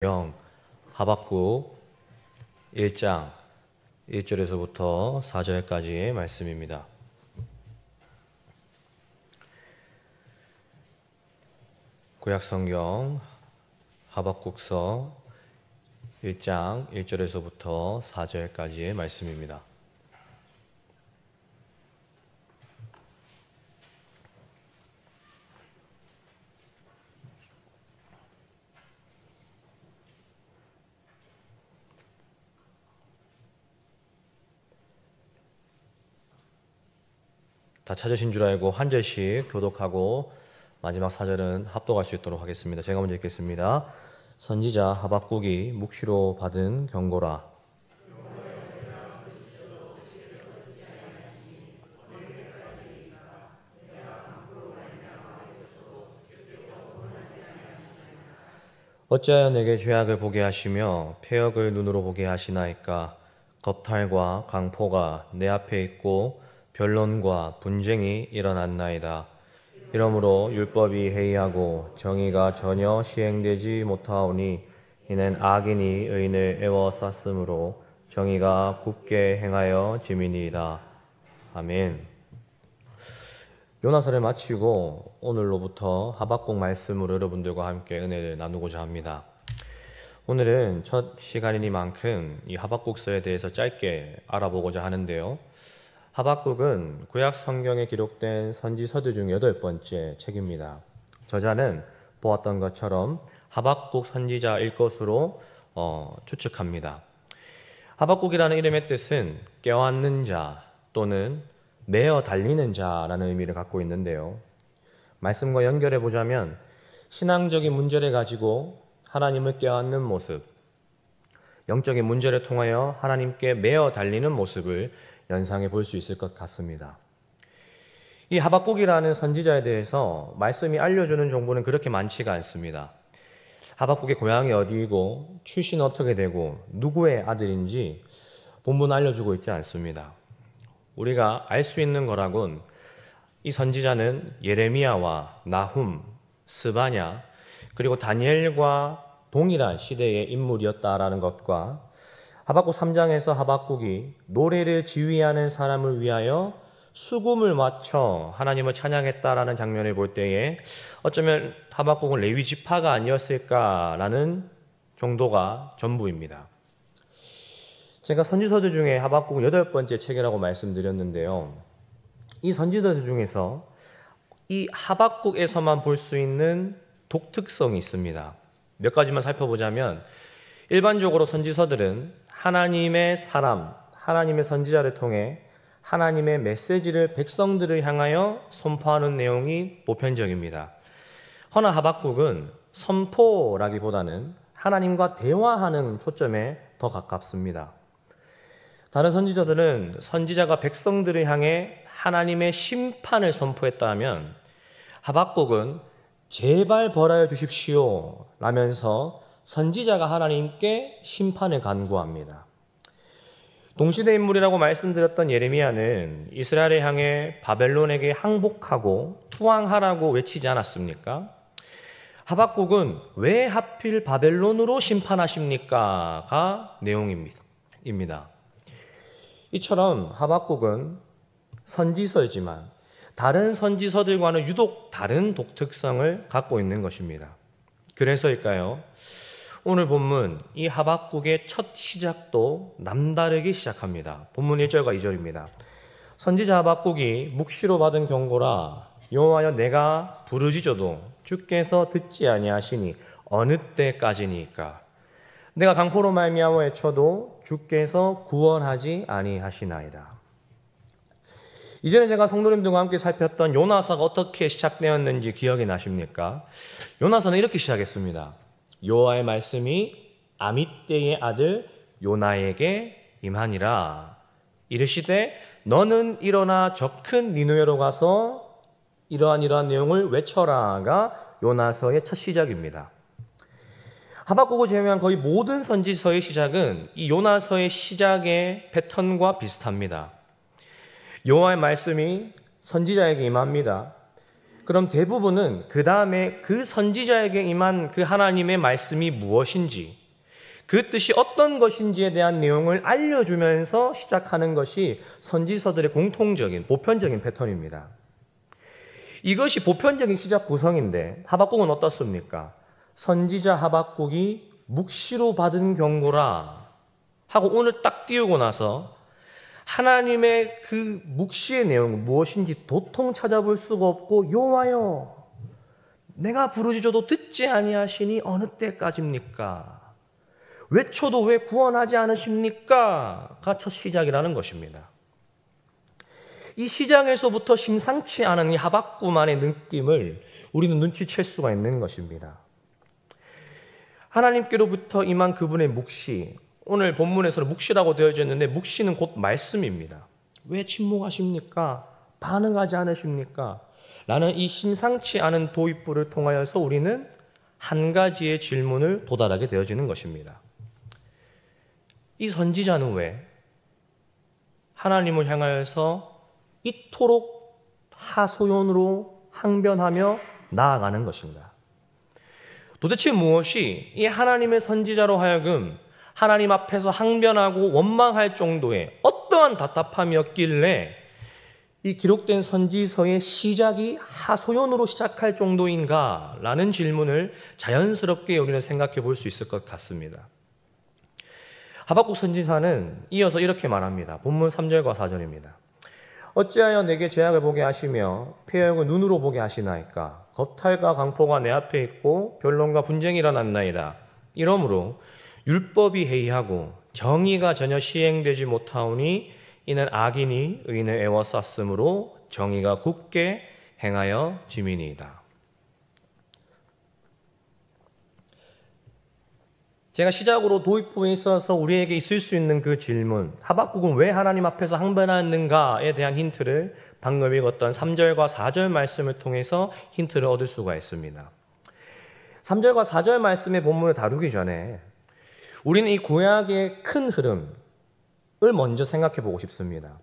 영 하박국 1장 1절에서부터 4절까지의 말씀입니다. 구약성경 하박국서 1장 1절에서부터 4절까지의 말씀입니다. 다 찾으신 줄 알고 한 절씩 교독하고 마지막 4절은 합독할 수 있도록 하겠습니다. 제가 먼저 읽겠습니다. 선지자 하박국이 묵시로 받은 경고라. 어찌하여 내게 죄악을 보게 하시며 패역을 눈으로 보게 하시나이까? 겁탈과 강포가 내 앞에 있고 변론과 분쟁이 일어났나이다. 이러므로 율법이 해이하고 정의가 전혀 시행되지 못하오니 이는 악인이 의인을 애워쌌으므로 정의가 굳게 행하여 짐이니이다. 아멘. 요나서를 마치고 오늘로부터 하박국 말씀으로 여러분들과 함께 은혜를 나누고자 합니다. 오늘은 첫 시간이니만큼 이 하박국서에 대해서 짧게 알아보고자 하는데요. 하박국은 구약 성경에 기록된 선지서들 중 8번째 책입니다. 저자는 보았던 것처럼 하박국 선지자일 것으로 추측합니다. 하박국이라는 이름의 뜻은 껴안는 자 또는 매어 달리는 자라는 의미를 갖고 있는데요. 말씀과 연결해 보자면 신앙적인 문제를 가지고 하나님을 껴안는 모습, 영적인 문제를 통하여 하나님께 매어 달리는 모습을 연상해 볼 수 있을 것 같습니다. 이 하박국이라는 선지자에 대해서 말씀이 알려주는 정보는 그렇게 많지가 않습니다. 하박국의 고향이 어디이고 출신은 어떻게 되고 누구의 아들인지 본문은 알려주고 있지 않습니다. 우리가 알 수 있는 거라곤 이 선지자는 예레미야와 나훔, 스바냐 그리고 다니엘과 동일한 시대의 인물이었다라는 것과 하박국 3장에서 하박국이 노래를 지휘하는 사람을 위하여 수금을 맞춰 하나님을 찬양했다라는 장면을 볼 때에 어쩌면 하박국은 레위 지파가 아니었을까라는 정도가 전부입니다. 제가 선지서들 중에 하박국은 8번째 책이라고 말씀드렸는데요. 이 선지서들 중에서 이 하박국에서만 볼 수 있는 독특성이 있습니다. 몇 가지만 살펴보자면 일반적으로 선지서들은 하나님의 사람, 하나님의 선지자를 통해 하나님의 메시지를 백성들을 향하여 선포하는 내용이 보편적입니다. 허나 하박국은 선포라기보다는 하나님과 대화하는 초점에 더 가깝습니다. 다른 선지자들은 선지자가 백성들을 향해 하나님의 심판을 선포했다면 하박국은 제발 벌하여 주십시오 라면서 선지자가 하나님께 심판을 간구합니다. 동시대 인물이라고 말씀드렸던 예레미야는 이스라엘을 향해 바벨론에게 항복하고 투항하라고 외치지 않았습니까? 하박국은 왜 하필 바벨론으로 심판하십니까?가 내용입니다. 이처럼 하박국은 선지서이지만 다른 선지서들과는 유독 다른 독특성을 갖고 있는 것입니다. 그래서일까요? 오늘 본문 이 하박국의 첫 시작도 남다르게 시작합니다. 본문 1절과 2절입니다. 선지자 하박국이 묵시로 받은 경고라. 여호와여 내가 부르짖어도 주께서 듣지 아니하시니 어느 때까지니까? 내가 강포로 말미암아 외쳐도 주께서 구원하지 아니하시나이다. 이전에 제가 성도님들과 함께 살폈던 요나서가 어떻게 시작되었는지 기억이 나십니까? 요나서는 이렇게 시작했습니다. 여호와의 말씀이 아미떼의 아들 요나에게 임하니라. 이르시되 너는 일어나 저 큰 니느웨로 가서 이러한 내용을 외쳐라가 요나서의 첫 시작입니다. 하박국을 제외한 거의 모든 선지서의 시작은 이 요나서의 시작의 패턴과 비슷합니다. 여호와의 말씀이 선지자에게 임합니다. 그럼 대부분은 그 다음에 그 선지자에게 임한 그 하나님의 말씀이 무엇인지, 그 뜻이 어떤 것인지에 대한 내용을 알려주면서 시작하는 것이 선지서들의 공통적인, 보편적인 패턴입니다. 이것이 보편적인 시작 구성인데 하박국은 어떻습니까? 선지자 하박국이 묵시로 받은 경고라 하고 오늘 딱 띄우고 나서 하나님의 그 묵시의 내용은 무엇인지 도통 찾아볼 수가 없고, 여호와여 내가 부르짖어도 듣지 아니하시니 어느 때까지입니까? 외쳐도 왜 구원하지 않으십니까? 가 첫 시작이라는 것입니다. 이 시장에서부터 심상치 않은 이 하박국만의 느낌을 우리는 눈치챌 수가 있는 것입니다. 하나님께로부터 임한 그분의 묵시, 오늘 본문에서는 묵시라고 되어져 있는데 묵시는 곧 말씀입니다. 왜 침묵하십니까? 반응하지 않으십니까? 라는 이 심상치 않은 도입부를 통하여서 우리는 한 가지의 질문을 도달하게 되어지는 것입니다. 이 선지자는 왜 하나님을 향하여서 이토록 하소연으로 항변하며 나아가는 것인가? 도대체 무엇이 이 하나님의 선지자로 하여금 하나님 앞에서 항변하고 원망할 정도의 어떠한 답답함이었길래 이 기록된 선지서의 시작이 하소연으로 시작할 정도인가? 라는 질문을 자연스럽게 우리는 생각해 볼 수 있을 것 같습니다. 하박국 선지자는 이어서 이렇게 말합니다. 본문 3절과 4절입니다. 어찌하여 내게 죄악을 보게 하시며 폐역을 눈으로 보게 하시나이까? 겁탈과 강포가 내 앞에 있고 변론과 분쟁이 일어났나이다. 이러므로 율법이 해이하고 정의가 전혀 시행되지 못하오니 이는 악인이 의인을 애워쌌으므로 정의가 굳게 행하여 짐이니이다. 제가 시작으로 도입부에 있어서 우리에게 있을 수 있는 그 질문, 하박국은 왜 하나님 앞에서 항변하는가에 대한 힌트를 방금 읽었던 3절과 4절 말씀을 통해서 힌트를 얻을 수가 있습니다. 3절과 4절 말씀의 본문을 다루기 전에 우리는 이 구약의 큰 흐름을 먼저 생각해 보고 싶습니다.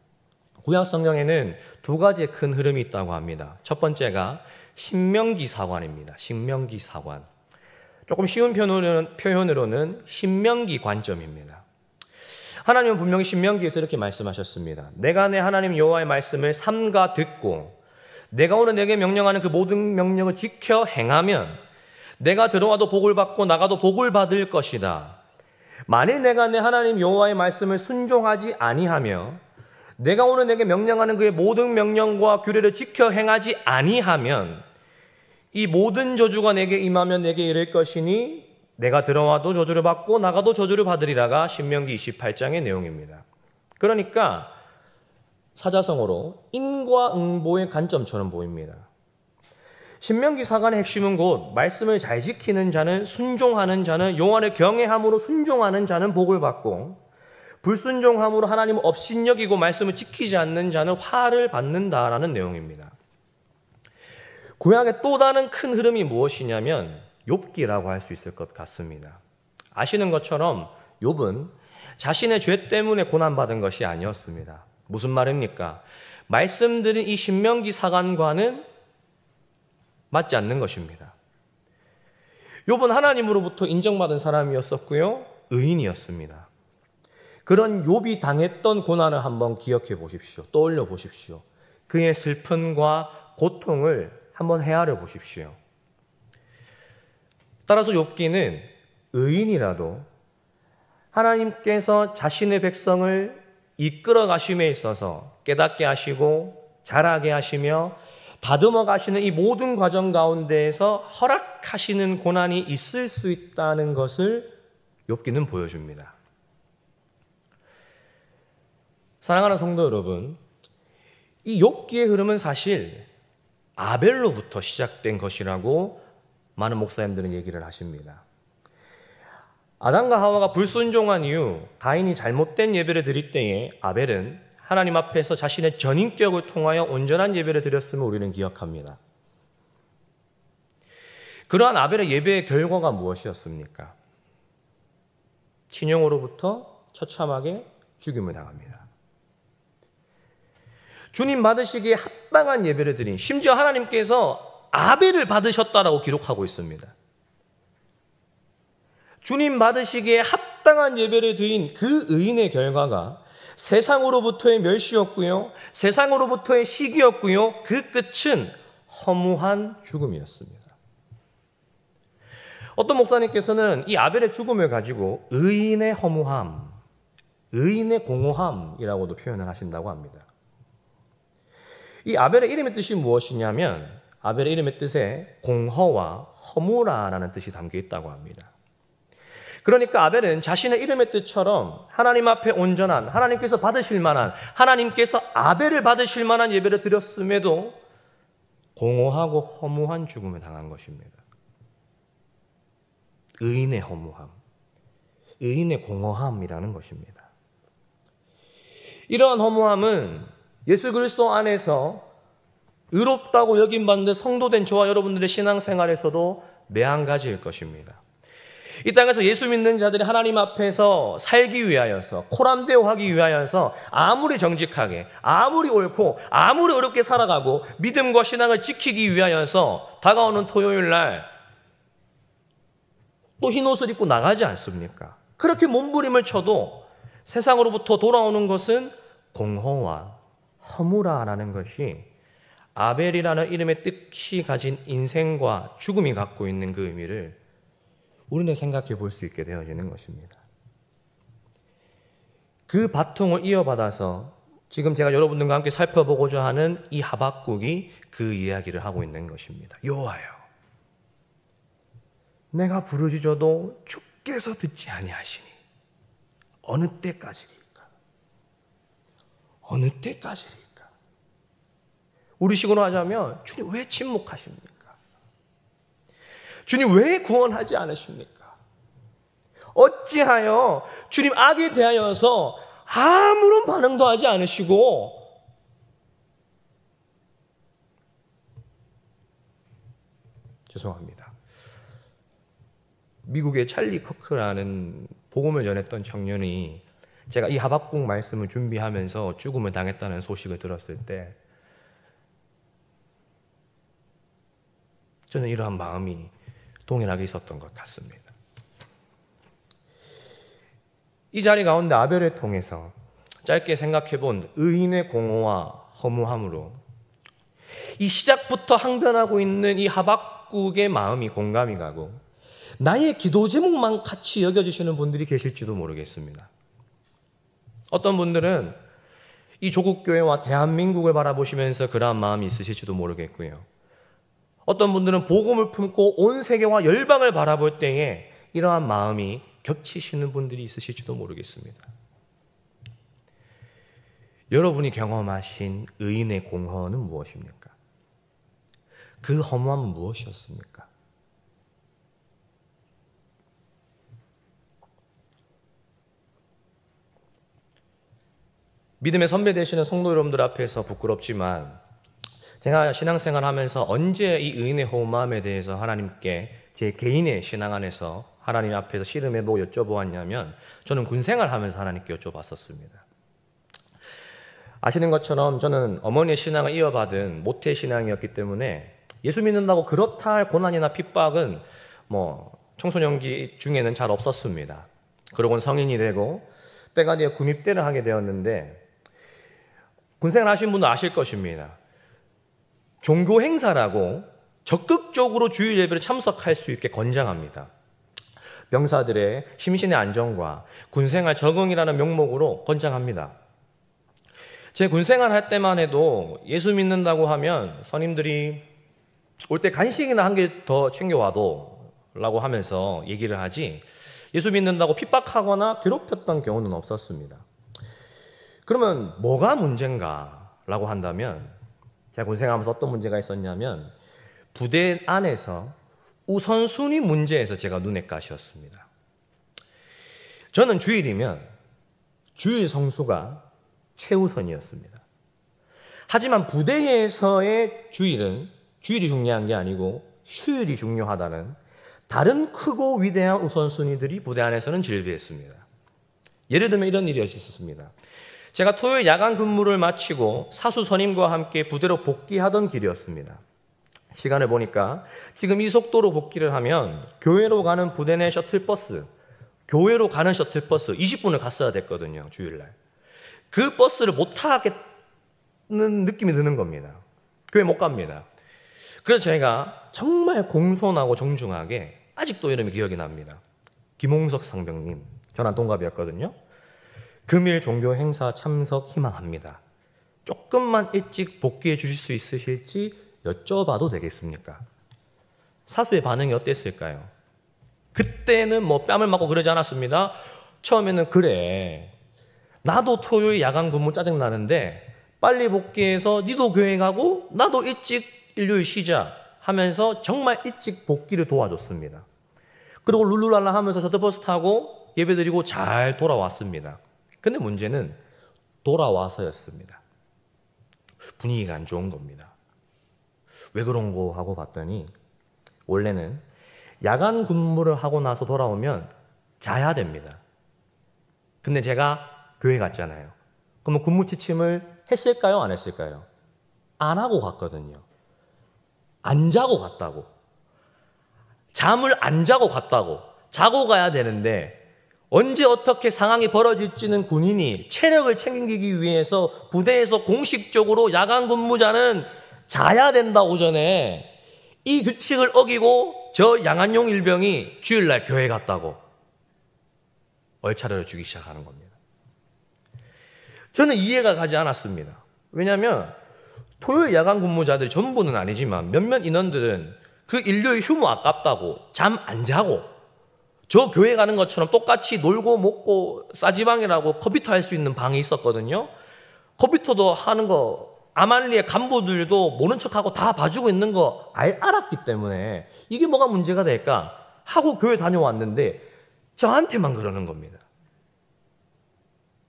구약 성경에는 두 가지의 큰 흐름이 있다고 합니다. 첫 번째가 신명기 사관입니다. 신명기 사관. 조금 쉬운 표현으로는 신명기 관점입니다. 하나님은 분명히 신명기에서 이렇게 말씀하셨습니다. 내가 내 하나님 여호와의 말씀을 삼가 듣고 내가 오늘 내게 명령하는 그 모든 명령을 지켜 행하면 내가 들어와도 복을 받고 나가도 복을 받을 것이다. 만일 내가 내 하나님 여호와의 말씀을 순종하지 아니하며 내가 오늘 내게 명령하는 그의 모든 명령과 규례를 지켜 행하지 아니하면 이 모든 저주가 내게 임하면 내게 이를 것이니 내가 들어와도 저주를 받고 나가도 저주를 받으리라가 신명기 28장의 내용입니다. 그러니까 사자성어로 인과응보의 관점처럼 보입니다. 신명기 사관의 핵심은 곧 말씀을 잘 지키는 자는, 순종하는 자는, 여호와를 경외함으로 순종하는 자는 복을 받고 불순종함으로 하나님을 업신여기고 말씀을 지키지 않는 자는 화를 받는다라는 내용입니다. 구약의 또 다른 큰 흐름이 무엇이냐면 욥기라고 할 수 있을 것 같습니다. 아시는 것처럼 욥은 자신의 죄 때문에 고난받은 것이 아니었습니다. 무슨 말입니까? 말씀드린 이 신명기 사관과는 맞지 않는 것입니다. 욥은 하나님으로부터 인정받은 사람이었었고요, 의인이었습니다. 그런 욥이 당했던 고난을 한번 기억해 보십시오. 떠올려 보십시오. 그의 슬픔과 고통을 한번 헤아려 보십시오. 따라서 욥기는 의인이라도 하나님께서 자신의 백성을 이끌어 가심에 있어서 깨닫게 하시고 자라게 하시며 다듬어 가시는 이 모든 과정 가운데에서 허락하시는 고난이 있을 수 있다는 것을 욥기는 보여줍니다. 사랑하는 성도 여러분, 이 욥기의 흐름은 사실 아벨로부터 시작된 것이라고 많은 목사님들은 얘기를 하십니다. 아담과 하와가 불순종한 이후 가인이 잘못된 예배를 드릴 때에 아벨은 하나님 앞에서 자신의 전인격을 통하여 온전한 예배를 드렸음을 우리는 기억합니다. 그러한 아벨의 예배의 결과가 무엇이었습니까? 친형으로부터 처참하게 죽임을 당합니다. 주님 받으시기에 합당한 예배를 드린, 심지어 하나님께서 아벨을 받으셨다라고 기록하고 있습니다. 주님 받으시기에 합당한 예배를 드린 그 의인의 결과가 세상으로부터의 멸시였고요, 세상으로부터의 시기였고요, 그 끝은 허무한 죽음이었습니다. 어떤 목사님께서는 이 아벨의 죽음을 가지고 의인의 허무함, 의인의 공허함이라고도 표현을 하신다고 합니다. 이 아벨의 이름의 뜻이 무엇이냐면 아벨의 이름의 뜻에 공허와 허무라라는 뜻이 담겨 있다고 합니다. 그러니까 아벨은 자신의 이름의 뜻처럼 하나님 앞에 온전한, 하나님께서 받으실 만한, 하나님께서 아벨을 받으실 만한 예배를 드렸음에도 공허하고 허무한 죽음을 당한 것입니다. 의인의 허무함, 의인의 공허함이라는 것입니다. 이러한 허무함은 예수 그리스도 안에서 의롭다고 여김받는 성도된 저와 여러분들의 신앙생활에서도 매한가지일 것입니다. 이 땅에서 예수 믿는 자들이 하나님 앞에서 살기 위하여서, 코람데오하기 위하여서 아무리 정직하게, 아무리 옳고, 아무리 어렵게 살아가고 믿음과 신앙을 지키기 위하여서 다가오는 토요일 날 또 흰옷을 입고 나가지 않습니까? 그렇게 몸부림을 쳐도 세상으로부터 돌아오는 것은 공허와 허무라라는 것이 아벨이라는 이름의 뜻이 가진 인생과 죽음이 갖고 있는 그 의미를 우리는 생각해 볼 수 있게 되어지는 것입니다. 그 바통을 이어받아서 지금 제가 여러분들과 함께 살펴보고자 하는 이 하박국이 그 이야기를 하고 있는 것입니다. 여호와여, 내가 부르짖어도 주께서 듣지 아니하시니 어느 때까지리까? 어느 때까지리까? 우리식으로 하자면 주님 왜 침묵하십니까? 주님 왜 구원하지 않으십니까? 어찌하여 주님 악에 대하여서 아무런 반응도 하지 않으시고 죄송합니다. 미국의 찰리 커크라는 복음을 전했던 청년이 제가 이 하박국 말씀을 준비하면서 죽음을 당했다는 소식을 들었을 때 저는 이러한 마음이 동일하게 있었던 것 같습니다. 이 자리 가운데 아벨을 통해서 짧게 생각해 본 의인의 공허와 허무함으로 이 시작부터 항변하고 있는 이 하박국의 마음이 공감이 가고 나의 기도 제목만 같이 여겨주시는 분들이 계실지도 모르겠습니다. 어떤 분들은 이 조국교회와 대한민국을 바라보시면서 그러한 마음이 있으실지도 모르겠고요. 어떤 분들은 복음을 품고 온 세계와 열방을 바라볼 때에 이러한 마음이 겹치시는 분들이 있으실지도 모르겠습니다. 여러분이 경험하신 의인의 공허는 무엇입니까? 그 허무함은 무엇이었습니까? 믿음의 선배 되시는 성도 여러분들 앞에서 부끄럽지만 제가 신앙생활 하면서 언제 이 의인의 허무함에 대해서 하나님께 제 개인의 신앙 안에서 하나님 앞에서 씨름해보고 여쭤보았냐면 저는 군생활 하면서 하나님께 여쭤봤었습니다. 아시는 것처럼 저는 어머니의 신앙을 이어받은 모태 신앙이었기 때문에 예수 믿는다고 그렇다 할 고난이나 핍박은 청소년기 중에는 잘 없었습니다. 그러고는 성인이 되고 때가 되어 군입대를 하게 되었는데 군생활 하신 분도 아실 것입니다. 종교 행사라고 적극적으로 주일 예배를 참석할 수 있게 권장합니다. 병사들의 심신의 안정과 군생활 적응이라는 명목으로 권장합니다. 제 군생활 할 때만 해도 예수 믿는다고 하면 선임들이 올 때 간식이나 한 개 더 챙겨와도 라고 하면서 얘기를 하지 예수 믿는다고 핍박하거나 괴롭혔던 경우는 없었습니다. 그러면 뭐가 문제인가 라고 한다면 제가 군생하면서 어떤 문제가 있었냐면 부대 안에서 우선순위 문제에서 제가 눈에 가시었습니다. 저는 주일이면 주일 성수가 최우선이었습니다. 하지만 부대에서의 주일은 주일이 중요한 게 아니고 휴일이 중요하다는 다른 크고 위대한 우선순위들이 부대 안에서는 질비했습니다. 예를 들면 이런 일이 있었습니다. 제가 토요일 야간 근무를 마치고 사수 선임과 함께 부대로 복귀하던 길이었습니다. 시간을 보니까 지금 이 속도로 복귀를 하면 교회로 가는 부대 내 셔틀버스, 교회로 가는 셔틀버스 20분을 갔어야 됐거든요. 주일날. 그 버스를 못 타겠는 느낌이 드는 겁니다. 교회 못 갑니다. 그래서 제가 정말 공손하고 정중하게 아직도 이름이 기억이 납니다. 김홍석 상병님, 저랑 동갑이었거든요. 금일 종교 행사 참석 희망합니다. 조금만 일찍 복귀해 주실 수 있으실지 여쭤봐도 되겠습니까? 사수의 반응이 어땠을까요? 그때는 뭐 뺨을 맞고 그러지 않았습니다. 처음에는 그래, 나도 토요일 야간 근무 짜증나는데 빨리 복귀해서 니도 교회 가고 나도 일찍 일요일 쉬자 하면서 정말 일찍 복귀를 도와줬습니다. 그리고 룰루랄라 하면서 셔틀버스 타고 예배드리고 잘 돌아왔습니다. 근데 문제는 돌아와서였습니다. 분위기가 안 좋은 겁니다. 왜 그런 거 하고 봤더니 원래는 야간 근무를 하고 나서 돌아오면 자야 됩니다. 근데 제가 교회 갔잖아요. 그러면 근무 지침을 했을까요? 안 했을까요? 안 하고 갔거든요. 안 자고 갔다고. 잠을 안 자고 갔다고. 자고 가야 되는데 언제 어떻게 상황이 벌어질지는 군인이 체력을 챙기기 위해서 부대에서 공식적으로 야간 근무자는 자야 된다 오전에. 이 규칙을 어기고 저 양한용 일병이 주일날 교회 갔다고 얼차려를 주기 시작하는 겁니다. 저는 이해가 가지 않았습니다. 왜냐하면 토요일 야간 근무자들이 전부는 아니지만 몇몇 인원들은 그 일요일 휴무 아깝다고 잠 안 자고 저 교회 가는 것처럼 똑같이 놀고 먹고 싸지방이라고 컴퓨터 할 수 있는 방이 있었거든요. 컴퓨터도 하는 거 아말리의 간부들도 모른 척하고 다 봐주고 있는 거 알았기 때문에 이게 뭐가 문제가 될까 하고 교회 다녀왔는데 저한테만 그러는 겁니다.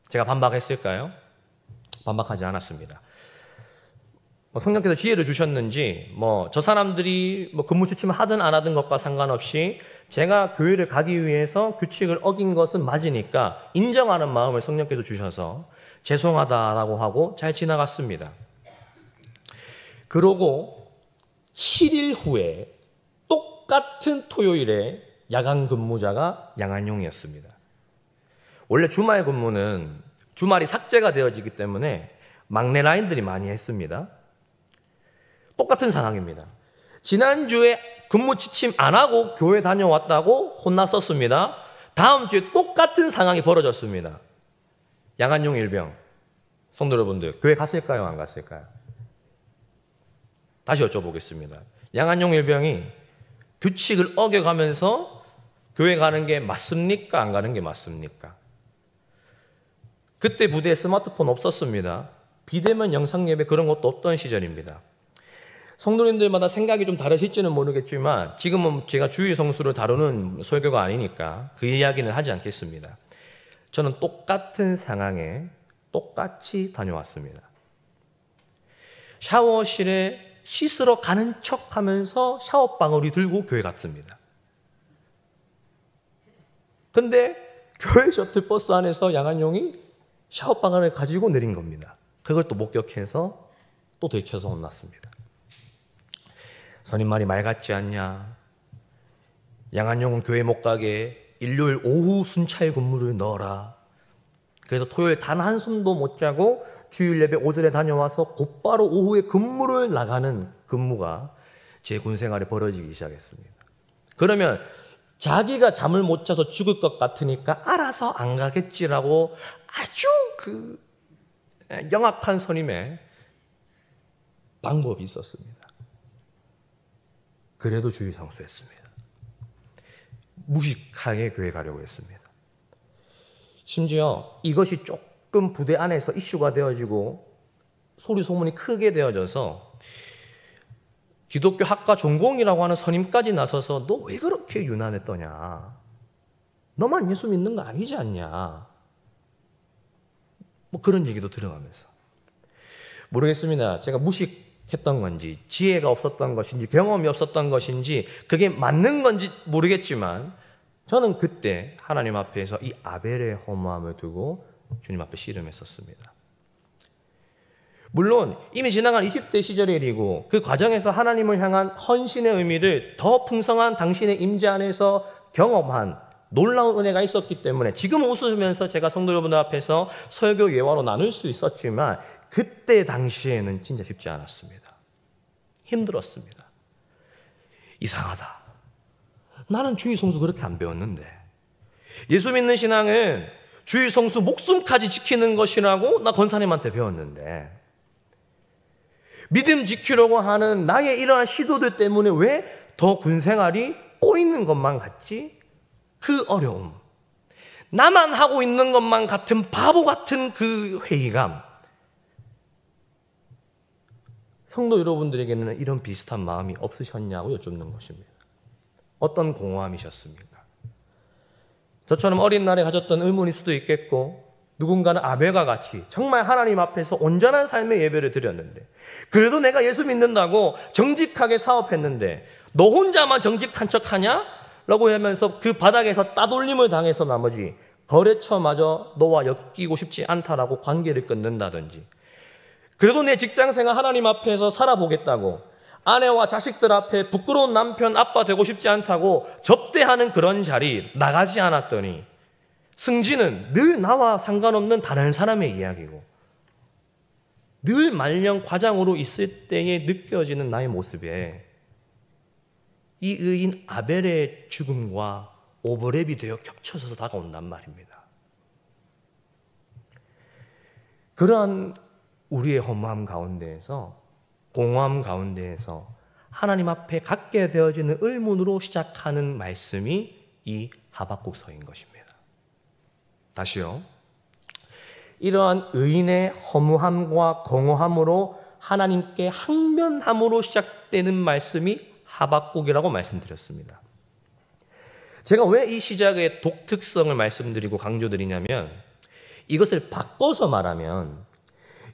제가 반박했을까요? 반박하지 않았습니다. 성령께서 지혜를 주셨는지 저 사람들이 근무 지침을 하든 안 하든 것과 상관없이 제가 교회를 가기 위해서 규칙을 어긴 것은 맞으니까 인정하는 마음을 성령께서 주셔서 죄송하다라고 하고 잘 지나갔습니다. 그러고 7일 후에 똑같은 토요일에 야간 근무자가 양한용이었습니다. 원래 주말 근무는 주말이 삭제가 되어지기 때문에 막내 라인들이 많이 했습니다. 똑같은 상황입니다. 지난주에 근무 지침 안 하고 교회 다녀왔다고 혼났었습니다. 다음 주에 똑같은 상황이 벌어졌습니다. 양한용 일병, 성도 여러분들, 교회 갔을까요? 안 갔을까요? 다시 여쭤보겠습니다. 양한용 일병이 규칙을 어겨가면서 교회 가는 게 맞습니까? 안 가는 게 맞습니까? 그때 부대에 스마트폰 없었습니다. 비대면 영상예배 그런 것도 없던 시절입니다. 성도님들마다 생각이 좀 다르실지는 모르겠지만 지금은 제가 주일 성수를 다루는 설교가 아니니까 그 이야기는 하지 않겠습니다. 저는 똑같은 상황에 똑같이 다녀왔습니다. 샤워실에 씻으러 가는 척하면서 샤워방울이 들고 교회 갔습니다. 근데 교회 셔틀버스 안에서 양한용이 샤워방울을 가지고 내린 겁니다. 그걸 또 목격해서 또 들켜서 혼났습니다. 선임 말이 말 같지 않냐? 양한용은 교회 못 가게 일요일 오후 순찰 근무를 넣어라. 그래서 토요일 단 한숨도 못 자고 주일 예배 오전에 다녀와서 곧바로 오후에 근무를 나가는 근무가 제 군생활에 벌어지기 시작했습니다. 그러면 자기가 잠을 못 자서 죽을 것 같으니까 알아서 안 가겠지라고 아주 영악한 선임의 방법이 있었습니다. 그래도 주의 성수했습니다. 무식하게 교회 가려고 했습니다. 심지어 이것이 조금 부대 안에서 이슈가 되어지고 소리 소문이 크게 되어져서 기독교 학과 전공이라고 하는 선임까지 나서서 너 왜 그렇게 유난에 떠냐? 너만 예수 믿는 거 아니지 않냐? 그런 얘기도 들어가면서 모르겠습니다. 제가 무식했던 건지 지혜가 없었던 것인지 경험이 없었던 것인지 그게 맞는 건지 모르겠지만 저는 그때 하나님 앞에서 이 아벨의 허무함을 두고 주님 앞에 씨름했었습니다. 물론 이미 지나간 20대 시절의 일이고 그 과정에서 하나님을 향한 헌신의 의미를 더 풍성한 당신의 임재 안에서 경험한 놀라운 은혜가 있었기 때문에 지금 웃으면서 제가 성도 여러분들 앞에서 설교 예화로 나눌 수 있었지만 그때 당시에는 진짜 쉽지 않았습니다. 힘들었습니다. 이상하다. 나는 주일 성수 그렇게 안 배웠는데. 예수 믿는 신앙은 주일 성수 목숨까지 지키는 것이라고 나 권사님한테 배웠는데 믿음 지키려고 하는 나의 이러한 시도들 때문에 왜 더 군생활이 꼬이는 것만 같지? 그 어려움. 나만 하고 있는 것만 같은 바보 같은 그 회의감. 성도 여러분들에게는 이런 비슷한 마음이 없으셨냐고 여쭙는 것입니다. 어떤 공허함이셨습니까? 저처럼 어린 날에 가졌던 의문일 수도 있겠고 누군가는 아벨과 같이 정말 하나님 앞에서 온전한 삶의 예배를 드렸는데 그래도 내가 예수 믿는다고 정직하게 사업했는데 너 혼자만 정직한 척하냐? 라고 하면서 그 바닥에서 따돌림을 당해서 나머지 거래처마저 너와 엮이고 싶지 않다라고 관계를 끊는다든지 그래도 내 직장생활 하나님 앞에서 살아보겠다고 아내와 자식들 앞에 부끄러운 남편, 아빠 되고 싶지 않다고 접대하는 그런 자리 나가지 않았더니 승진은 늘 나와 상관없는 다른 사람의 이야기고 늘 말년 과장으로 있을 때에 느껴지는 나의 모습에 이 의인 아벨의 죽음과 오버랩이 되어 겹쳐져서 다가온단 말입니다. 그러한 우리의 허무함 가운데에서 공허함 가운데에서 하나님 앞에 갖게 되어지는 의문으로 시작하는 말씀이 이 하박국서인 것입니다. 다시요. 이러한 의인의 허무함과 공허함으로 하나님께 항변함으로 시작되는 말씀이 하박국이라고 말씀드렸습니다. 제가 왜 이 시작의 독특성을 말씀드리고 강조드리냐면 이것을 바꿔서 말하면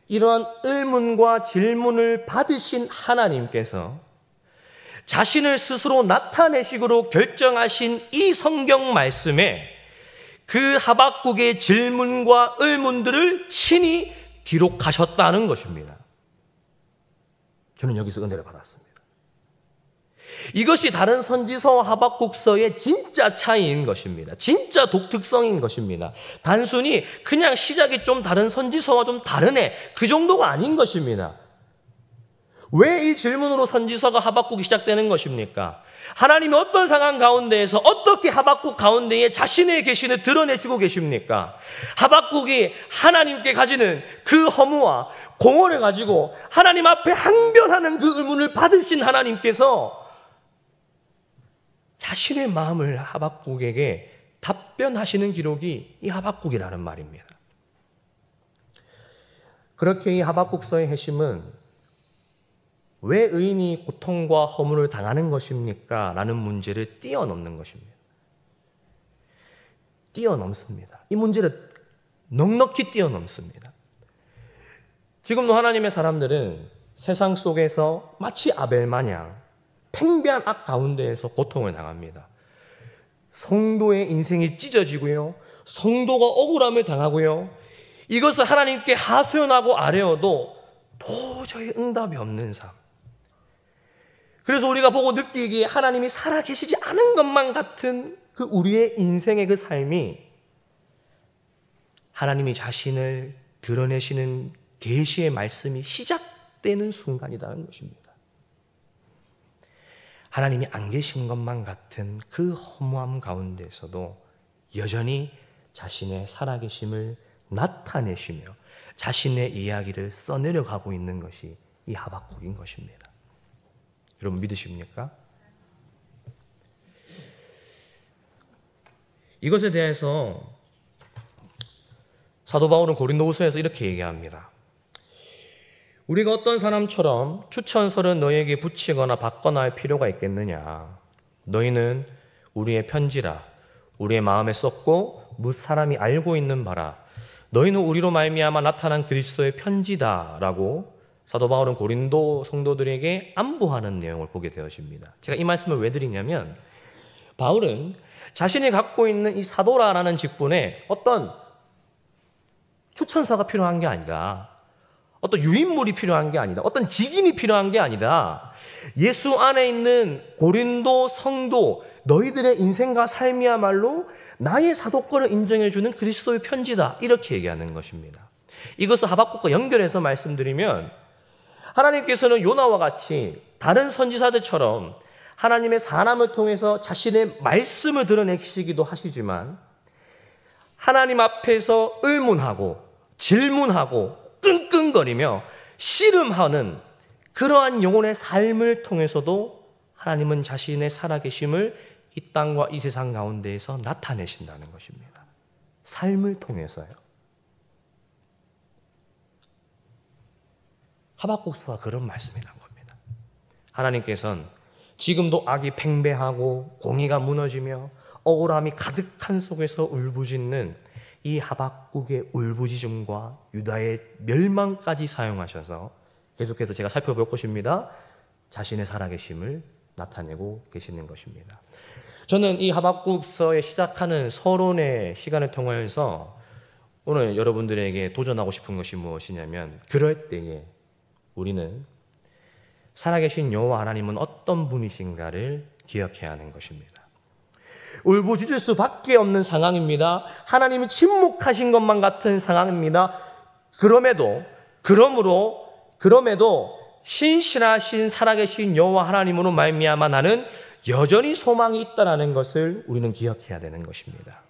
이러한 의문과 질문을 받으신 하나님께서 자신을 스스로 나타내시기로 결정하신 이 성경 말씀에 그 하박국의 질문과 의문들을 친히 기록하셨다는 것입니다. 저는 여기서 은혜를 받았습니다. 이것이 다른 선지서와 하박국서의 진짜 차이인 것입니다. 진짜 독특성인 것입니다. 단순히 그냥 시작이 좀 다른 선지서와 좀 다르네 그 정도가 아닌 것입니다. 왜 이 질문으로 선지서가 하박국이 시작되는 것입니까? 하나님이 어떤 상황 가운데에서 어떻게 하박국 가운데에 자신의 계신을 드러내시고 계십니까? 하박국이 하나님께 가지는 그 허무와 공허를 가지고 하나님 앞에 항변하는 그 의문을 받으신 하나님께서 자신의 마음을 하박국에게 답변하시는 기록이 이 하박국이라는 말입니다. 그렇게 이 하박국서의 핵심은 왜 의인이 고통과 허물을 당하는 것입니까? 라는 문제를 뛰어넘는 것입니다. 뛰어넘습니다. 이 문제를 넉넉히 뛰어넘습니다. 지금도 하나님의 사람들은 세상 속에서 마치 아벨 마냥 팽배한 악 가운데에서 고통을 당합니다. 성도의 인생이 찢어지고요. 성도가 억울함을 당하고요. 이것을 하나님께 하소연하고 아뢰어도 도저히 응답이 없는 삶. 그래서 우리가 보고 느끼기에 하나님이 살아계시지 않은 것만 같은 그 우리의 인생의 그 삶이 하나님이 자신을 드러내시는 계시의 말씀이 시작되는 순간이라는 것입니다. 하나님이 안 계신 것만 같은 그 허무함 가운데서도 여전히 자신의 살아계심을 나타내시며 자신의 이야기를 써내려가고 있는 것이 이 하박국인 것입니다. 여러분 믿으십니까? 이것에 대해서 사도 바울은 고린도후서에서 이렇게 얘기합니다. 우리가 어떤 사람처럼 추천서를 너희에게 붙이거나 받거나 할 필요가 있겠느냐? 너희는 우리의 편지라 우리의 마음에 썼고 뭇 사람이 알고 있는 바라 너희는 우리로 말미암아 나타난 그리스도의 편지다라고 사도 바울은 고린도 성도들에게 안부하는 내용을 보게 되어집니다. 제가 이 말씀을 왜 드리냐면 바울은 자신이 갖고 있는 이 사도라라는 직분에 어떤 추천서가 필요한 게 아니라 어떤 유인물이 필요한 게 아니다. 어떤 직인이 필요한 게 아니다. 예수 안에 있는 고린도 성도 너희들의 인생과 삶이야말로 나의 사도권을 인정해주는 그리스도의 편지다. 이렇게 얘기하는 것입니다. 이것을 하박국과 연결해서 말씀드리면 하나님께서는 요나와 같이 다른 선지자들처럼 하나님의 사람을 통해서 자신의 말씀을 드러내시기도 하시지만 하나님 앞에서 의문하고 질문하고 끙끙거리며 씨름하는 그러한 영혼의 삶을 통해서도 하나님은 자신의 살아계심을 이 땅과 이 세상 가운데에서 나타내신다는 것입니다. 삶을 통해서요. 하박국서가 그런 말씀이 난 겁니다. 하나님께서는 지금도 악이 팽배하고 공의가 무너지며 억울함이 가득한 속에서 울부짖는 이 하박국의 울부짖음과 유다의 멸망까지 사용하셔서 계속해서 제가 살펴볼 것입니다. 자신의 살아계심을 나타내고 계시는 것입니다. 저는 이 하박국서에 시작하는 서론의 시간을 통하여서 오늘 여러분들에게 도전하고 싶은 것이 무엇이냐면 그럴 때에 우리는 살아계신 여호와 하나님은 어떤 분이신가를 기억해야 하는 것입니다. 울부짖을 수밖에 없는 상황입니다. 하나님이 침묵하신 것만 같은 상황입니다. 그럼에도 신실하신 살아계신 여호와 하나님으로 말미암아 나는 여전히 소망이 있다는 것을 우리는 기억해야 되는 것입니다.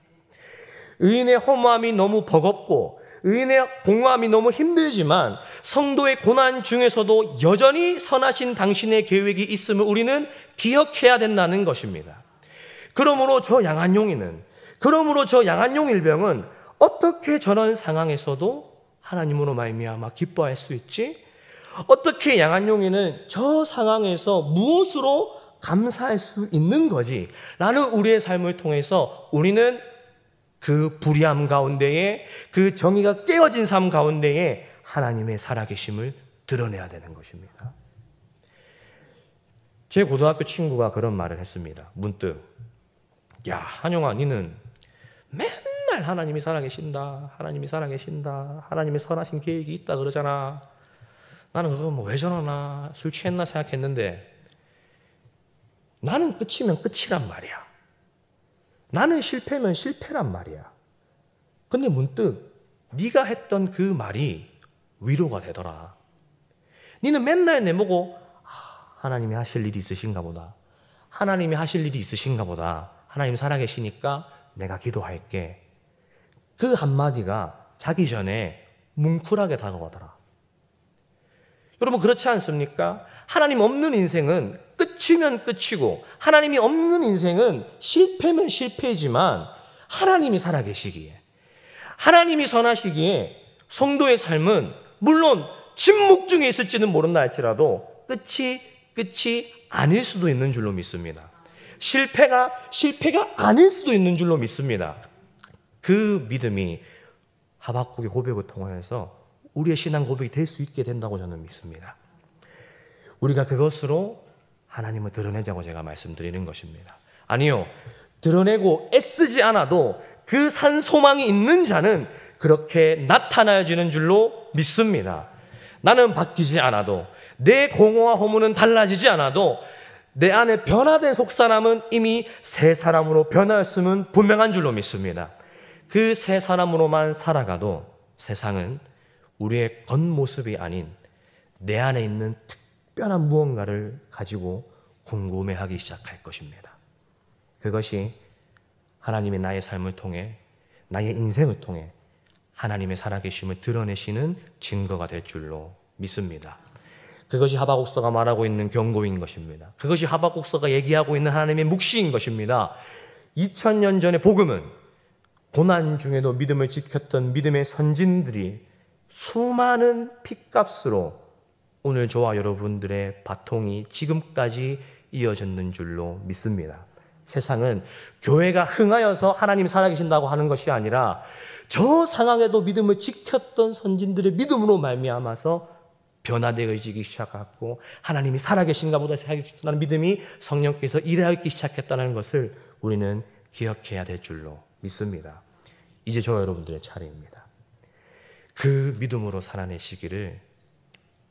의인의 허무함이 너무 버겁고 의인의 공허함이 너무 힘들지만 성도의 고난 중에서도 여전히 선하신 당신의 계획이 있음을 우리는 기억해야 된다는 것입니다. 그러므로 저 양한용 일병은 어떻게 저런 상황에서도 하나님으로 말미암아 기뻐할 수 있지? 어떻게 양한용이는 저 상황에서 무엇으로 감사할 수 있는 거지? 라는 우리의 삶을 통해서 우리는 그 불의함 가운데에 그 정의가 깨어진 삶 가운데에 하나님의 살아계심을 드러내야 되는 것입니다. 제 고등학교 친구가 그런 말을 했습니다. 문득 야 한용아 니는 맨날 하나님이 살아계신다. 하나님의 선하신 계획이 있다 그러잖아. 나는 그거 뭐 왜 저러나 술 취했나 생각했는데 나는 끝이면 끝이란 말이야. 나는 실패면 실패란 말이야. 근데 문득 네가 했던 그 말이 위로가 되더라. 니는 맨날 내보고 하나님이 하실 일이 있으신가 보다. 하나님 살아계시니까 내가 기도할게. 그 한마디가 자기 전에 뭉클하게 다가오더라. 여러분 그렇지 않습니까? 하나님 없는 인생은 끝이면 끝이고 하나님이 없는 인생은 실패면 실패지만 하나님이 살아계시기에 하나님이 선하시기에 성도의 삶은 물론 침묵 중에 있을지는 모른다 할지라도 끝이 아닐 수도 있는 줄로 믿습니다. 실패가 아닐 수도 있는 줄로 믿습니다. 그 믿음이 하박국의 고백을 통하여서 우리의 신앙 고백이 될 수 있게 된다고 저는 믿습니다. 우리가 그것으로 하나님을 드러내자고 제가 말씀드리는 것입니다. 아니요, 드러내고 애쓰지 않아도 그 산 소망이 있는 자는 그렇게 나타나지는 줄로 믿습니다. 나는 바뀌지 않아도 내 공허와 허무는 달라지지 않아도 내 안에 변화된 속사람은 이미 새 사람으로 변하였음은 분명한 줄로 믿습니다. 그 새 사람으로만 살아가도 세상은 우리의 겉모습이 아닌 내 안에 있는 특별한 무언가를 가지고 궁금해하기 시작할 것입니다. 그것이 하나님의 나의 삶을 통해 나의 인생을 통해 하나님의 살아계심을 드러내시는 증거가 될 줄로 믿습니다. 그것이 하박국서가 말하고 있는 경고인 것입니다. 그것이 하박국서가 얘기하고 있는 하나님의 묵시인 것입니다. 2000년 전의 복음은 고난 중에도 믿음을 지켰던 믿음의 선진들이 수많은 핏값으로 오늘 저와 여러분들의 바통이 지금까지 이어졌는 줄로 믿습니다. 세상은 교회가 흥하여서 하나님 살아계신다고 하는 것이 아니라 저 상황에도 믿음을 지켰던 선진들의 믿음으로 말미암아서 변화되어지기 시작했고 하나님이 살아계신가 보다 생각했다는 믿음이 성령께서 일하기 시작했다는 것을 우리는 기억해야 될 줄로 믿습니다. 이제 저와 여러분들의 차례입니다. 그 믿음으로 살아내시기를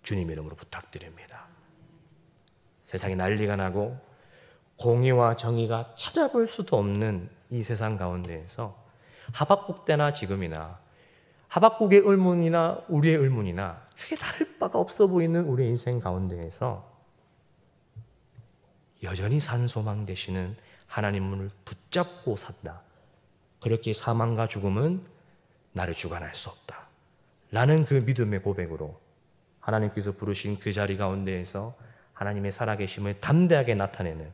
주님 이름으로 부탁드립니다. 세상이 난리가 나고 공의와 정의가 찾아볼 수도 없는 이 세상 가운데에서 하박국 때나 지금이나 하박국의 의문이나 우리의 의문이나 크게 다를 바가 없어 보이는 우리의 인생 가운데에서 여전히 산소망 되시는 하나님을 붙잡고 산다. 그렇게 사망과 죽음은 나를 주관할 수 없다. 라는 그 믿음의 고백으로 하나님께서 부르신 그 자리 가운데에서 하나님의 살아계심을 담대하게 나타내는,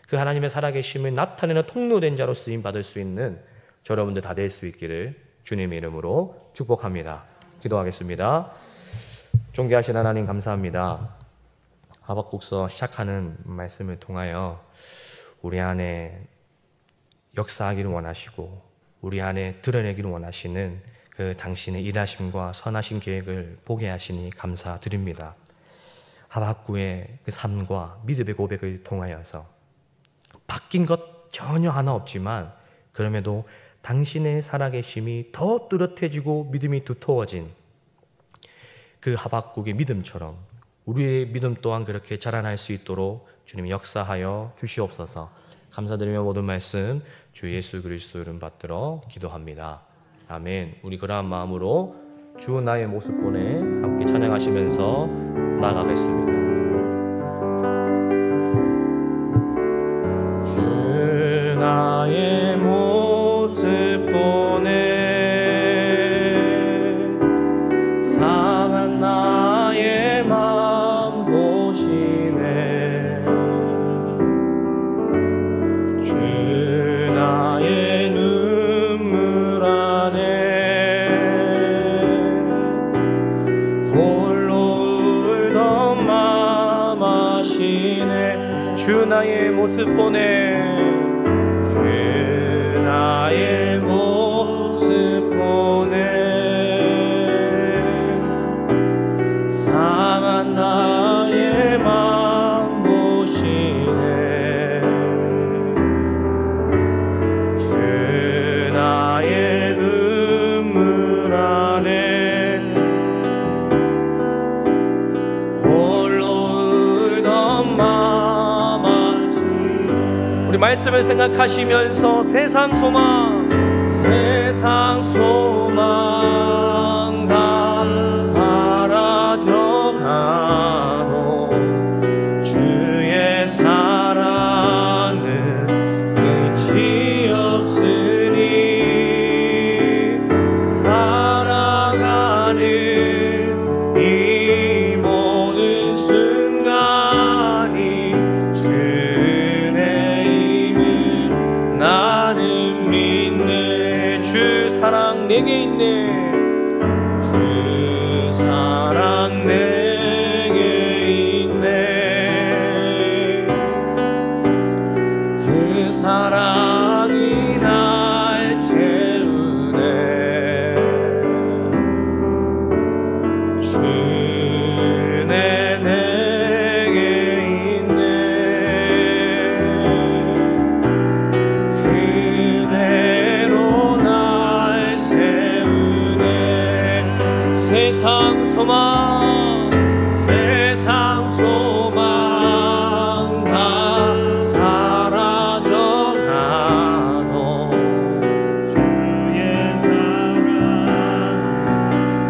그 하나님의 살아계심을 나타내는 통로된 자로 쓰임받을 수 있는 여러분들 다 될 수 있기를 주님의 이름으로 축복합니다. 기도하겠습니다. 존귀하신 하나님 감사합니다. 하박국서 시작하는 말씀을 통하여 우리 안에 역사하기를 원하시고 우리 안에 드러내기를 원하시는 그 당신의 일하심과 선하신 계획을 보게 하시니 감사드립니다. 하박국의 그 삶과 믿음의 고백을 통하여서 바뀐 것 전혀 하나 없지만 그럼에도 당신의 살아계심이 더 뚜렷해지고 믿음이 두터워진 그 하박국의 믿음처럼 우리의 믿음 또한 그렇게 자라날 수 있도록 주님 역사하여 주시옵소서. 감사드리며 모든 말씀 주 예수 그리스도 이름 받들어 기도합니다. 아멘. 우리 그러한 마음으로 주 나의 모습 보내 함께 찬양하시면서 나아가겠습니다. 주 나의 모습 보내 상한 나의 맘 보시네. 주 나의 눈물 안에 홀로 울던 맘 아시네. 주 나의 모습 보내 주 나의 모습 보내 상한 나의 맘 보시네. 주 나의 눈물 안에 홀로 울던 맘 아시네. 우리 말씀을 생각하시면서 세상 소망 다 사라져가도 주의 사랑은 끝이 없으니 살아가는 이 모든 순간이 주의 힘을 나는 믿네. 주 사랑 내게 있네. 주 사랑 내게 있네. 그 사랑이 날 채우네. 주 내게 있네. 그대로 날 세우네. 세상 소망 다 사라져가도 주의 사랑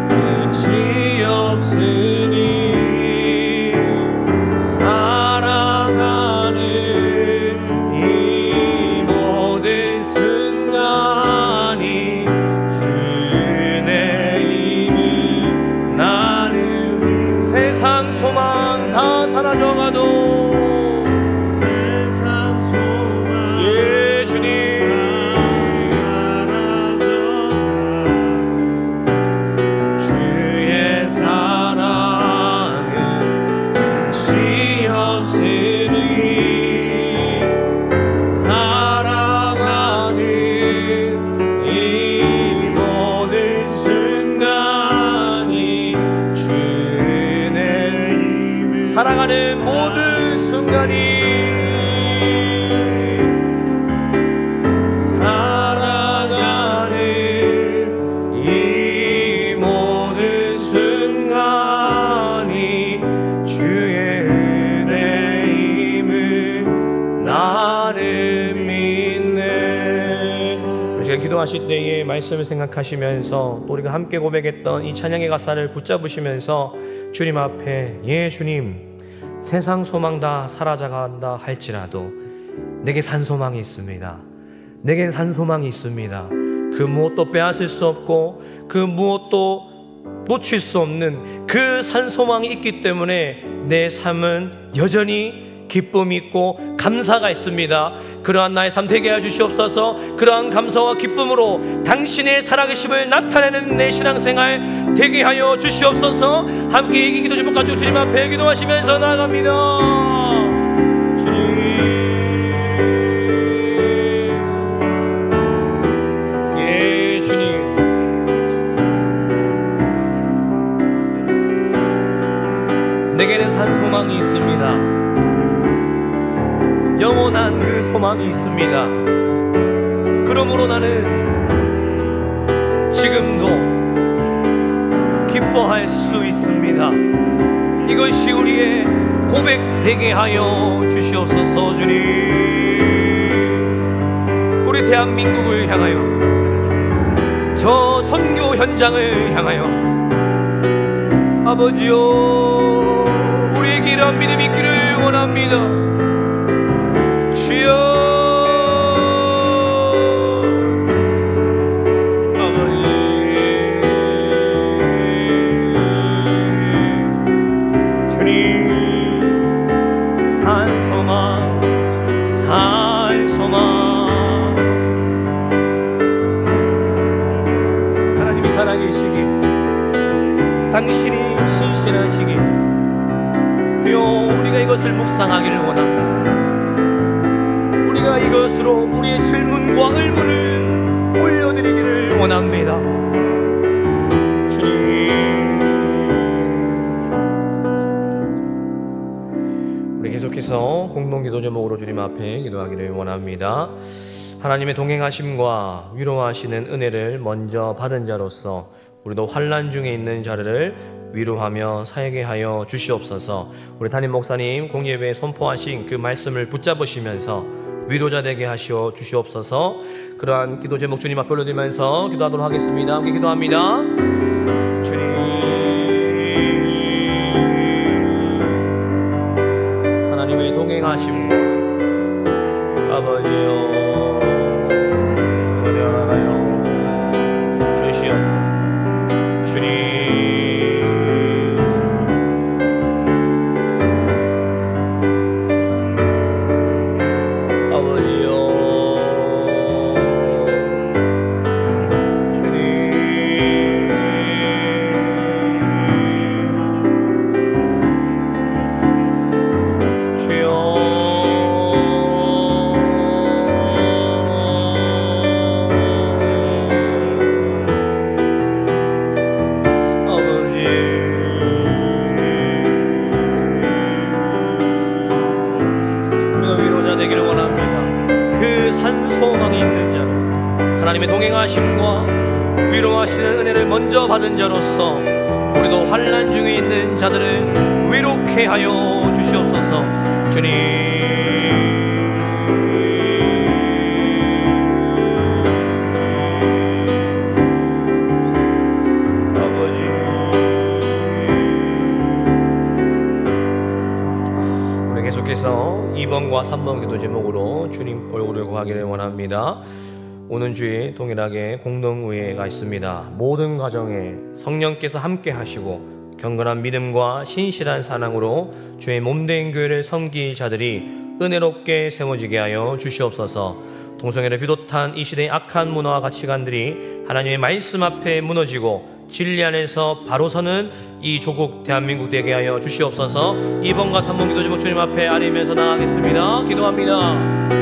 끝이 없으니 살아가는 이 모든 순간이 주의 힘을 나는 세상 소망 다 사라져가도 세상 소망 예 주님 주의 사랑은 끝이 없으니 살아가는 이 모든 순간이 주의 힘을 살아가는 모든 순간이 살아가는 이 모든 순간이 기도하실 때에 말씀을 생각하시면서 또 우리가 함께 고백했던 이 찬양의 가사를 붙잡으시면서 주님 앞에 예 주님 세상 소망 다 사라져간다 할지라도 내게 산 소망이 있습니다. 내겐 산 소망이 있습니다. 그 무엇도 빼앗을 수 없고 그 무엇도 놓칠 수 없는 그 산 소망이 있기 때문에 내 삶은 여전히 기쁨이 있고 감사가 있습니다. 그러한 나의 삶 되게 해 주시옵소서. 그러한 감사와 기쁨으로 당신의 살아계심을 나타내는 내 신앙생활 되게 하여 주시옵소서. 함께 이 기도 제목 가지고 주님 앞에 기도하시면서 나아갑니다. 주님 예 주님 내게는 산 소망이 있습니다. 영원한 그 소망이 있습니다. 그러므로 나는 지금도 기뻐할 수 있습니다. 이것이 우리의 고백 되게 하여 주시옵소서. 주님 우리 대한민국을 향하여 저 선교 현장을 향하여 아버지여 우리에게 이러한 믿음이 있기를 원합니다. 주여 아버지 주님 산 소망 하나님이 살아계시기 당신이 신실하시기 주여 우리가 이것을 묵상하기를 원합니다. 우리가 이것으로 우리의 질문과 의문을 올려드리기를 원합니다. 주님 우리 계속해서 공동기도 제목으로 주님 앞에 기도하기를 원합니다. 하나님의 동행하심과 위로하시는 은혜를 먼저 받은 자로서 우리도 환난 중에 있는 자를 위로하며 살게 하여 주시옵소서. 우리 담임 목사님 공예배에 선포하신 그 말씀을 붙잡으시면서 위로자 되게 하시어 주시옵소서. 그러한 기도 제목 주님 앞에 올려드리면서 기도하도록 하겠습니다. 함께 기도합니다. 주님 하나님의 동행하심과 아버지여 은혜 허락하여 주시옵소서. 주님 하나님의 동행하심과 위로하시는 은혜를 먼저 받은 자로서 우리도 환난 중에 있는 자들을 위로케 하여 주시옵소서. 주님 아버지 우리 계속해서 2번과 3번 기도 제목으로 주님 얼굴을 구하기를 원합니다. 오는 주에 동일하게 공동의회가 있습니다. 모든 가정에 성령께서 함께 하시고 경건한 믿음과 신실한 사랑으로 주의 몸된 교회를 섬길 자들이 은혜롭게 세워지게 하여 주시옵소서. 동성애를 비롯한 이 시대의 악한 문화와 가치관들이 하나님의 말씀 앞에 무너지고 진리 안에서 바로 서는 이 조국 대한민국 되게 하여 주시옵소서. 2번과 3번 기도 제목 주님 앞에 아뢰면서 나가겠습니다. 기도합니다.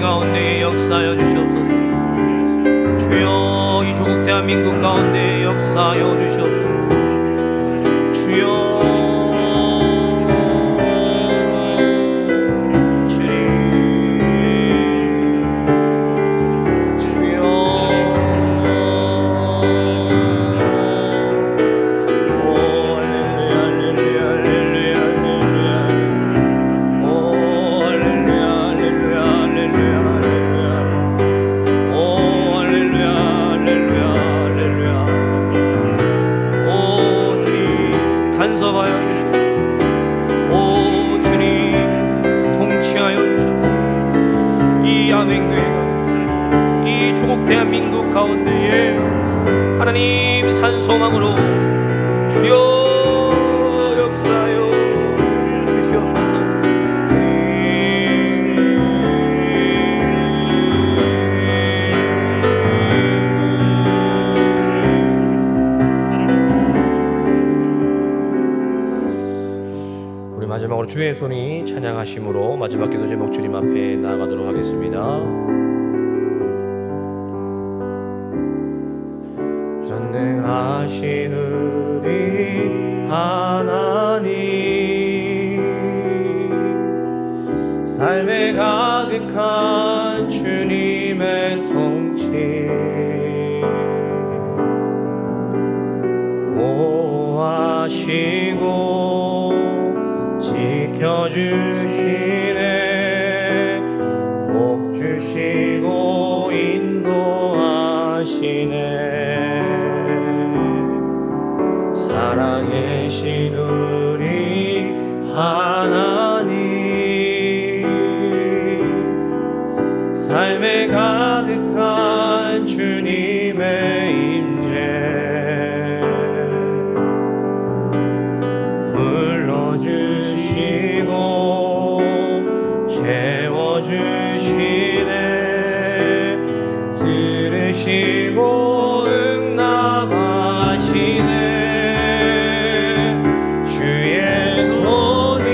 가운데 역사하여 주시옵소서. 주여 이 조국 대한민국 가운데 역사하여 주시옵소서. 주여 간섭하여 주시옵소서. 오 주님 통치하여 주시옵소서. 이 야맹교회가 이 조국 대한민국 가운데에 하나님 산소망으로 주여 역사하여 주시옵소서. 마지막으로 주의 손이 찬양하심으로 마지막 기도 제목 주님 앞에 나아가도록 하겠습니다. 전능하신 우리 하나님, 삶에 가득한 주님의 통치 보호하시고 지켜주시네, 복 주시고 인도하시네. 살아계신 우리 하나님, 삶에 가득한 주님의 임재 불러주시고 채워주시네, 들으시고 응답하시네. 주의 손이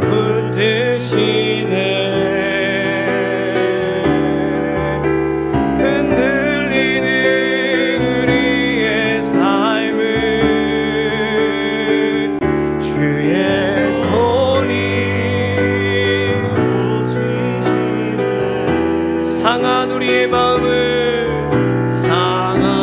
붙드시네, 흔들리는 우리의 삶을 주의 상한 우리의 마음을 상한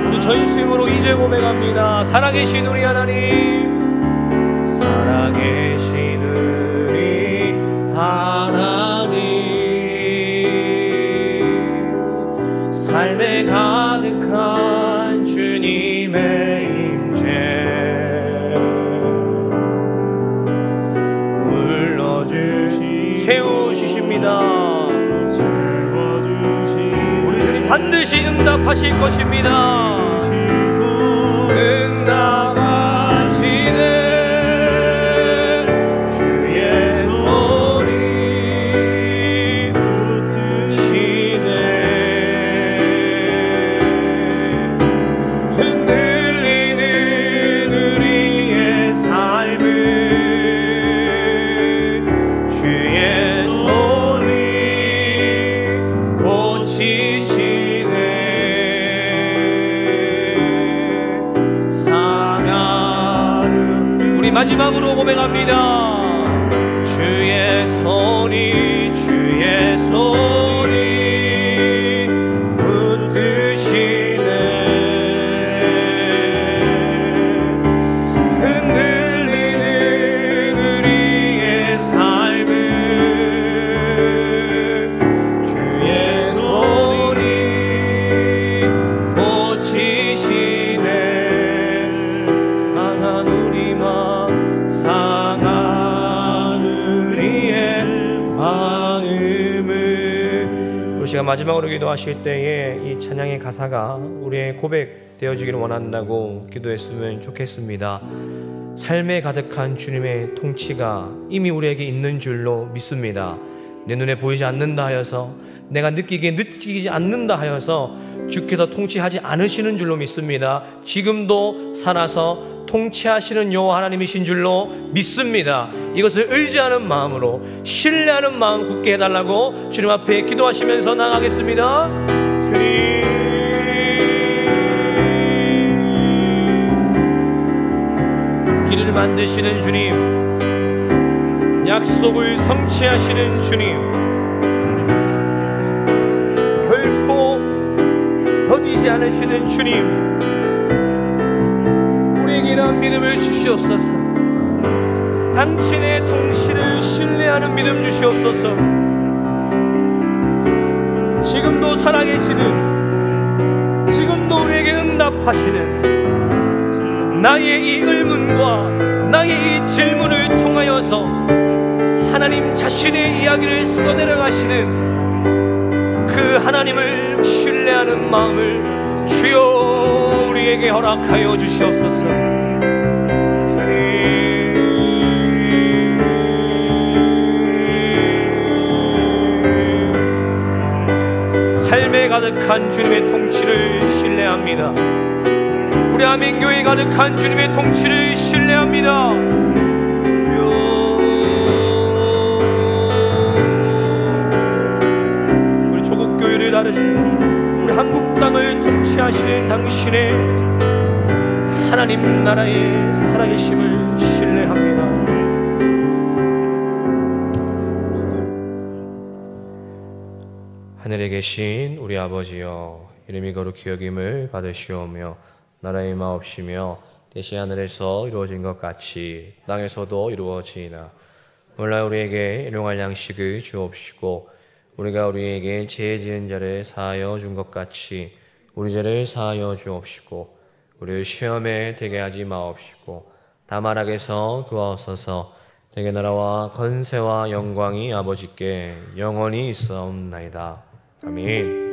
우리 전심으로 이제 고백합니다. 살아계신 우리 하나님, 살아계신 우리 하나님, 삶에 가득한 주님의 임재 세우시십니다. 우리 주님 반드시 응답하실 것입니다. 응답하시네. 주의 손이 붙드시네, 흔들리는 우리의 삶을 주의 손이 고치시네. 상하는 우리 마지막으로 고백합니다. 주의 손이 붙드시네, 흔들리는 우리의 삶을 주의 손이 고치시네. 상한 우리 마음, 상한 우리의 마음을. 우리 시간 마지막으로 기도하실 때에 이 찬양의 가사가 우리의 고백 되어지기를 원한다고 기도했으면 좋겠습니다. 삶에 가득한 주님의 통치가 이미 우리에게 있는 줄로 믿습니다. 내 눈에 보이지 않는다 하여서, 내가 느끼지 않는다 하여서 주께서 통치하지 않으시는 줄로 믿습니다. 지금도 살아서 통치하시는 여호와 하나님이신 줄로 믿습니다. 이것을 의지하는 마음으로, 신뢰하는 마음 굳게 해달라고 주님 앞에 기도하시면서 나가겠습니다. 주님, 길을 만드시는 주님, 약속을 성취하시는 주님, 결코 더디지 않으시는 주님, 우리에게 이러한 믿음을 주시옵소서. 당신의 통치를 신뢰하는 믿음 주시옵소서. 지금도 살아계시는, 지금도 우리에게 응답하시는 나의 이 의문과 나의 이 질문을 통하여서 하나님 자신의 이야기를 써내려가시는 그 하나님을 신뢰하는 마음을 주여 우리에게 허락하여 주시옵소서. 삶에 가득한 주님의 통치를 신뢰합니다. 우리 아멘교회에 가득한 주님의 통치를 신뢰합니다. 주여, 우리 조국교회를 다루시고 우리 한국 땅을 통치하시는 당신의 하나님 나라의 살아계심을 신뢰합니다. 하늘에 계신 우리 아버지여, 이름이 거룩히 여김을 받으시오며 나라의 마옵시며 뜻이 하늘에서 이루어진 것 같이 땅에서도 이루어지이다. 오늘날 우리에게 일용할 양식을 주옵시고 우리가 우리에게 죄 지은 자를 사하여 준 것 같이 우리 죄를 사하여 주옵시고 우리를 시험에 들게 하지 마옵시고 다만 악에서 구하옵소서. 대개 나라와 권세와 영광이 아버지께 영원히 있사옵나이다. 아멘.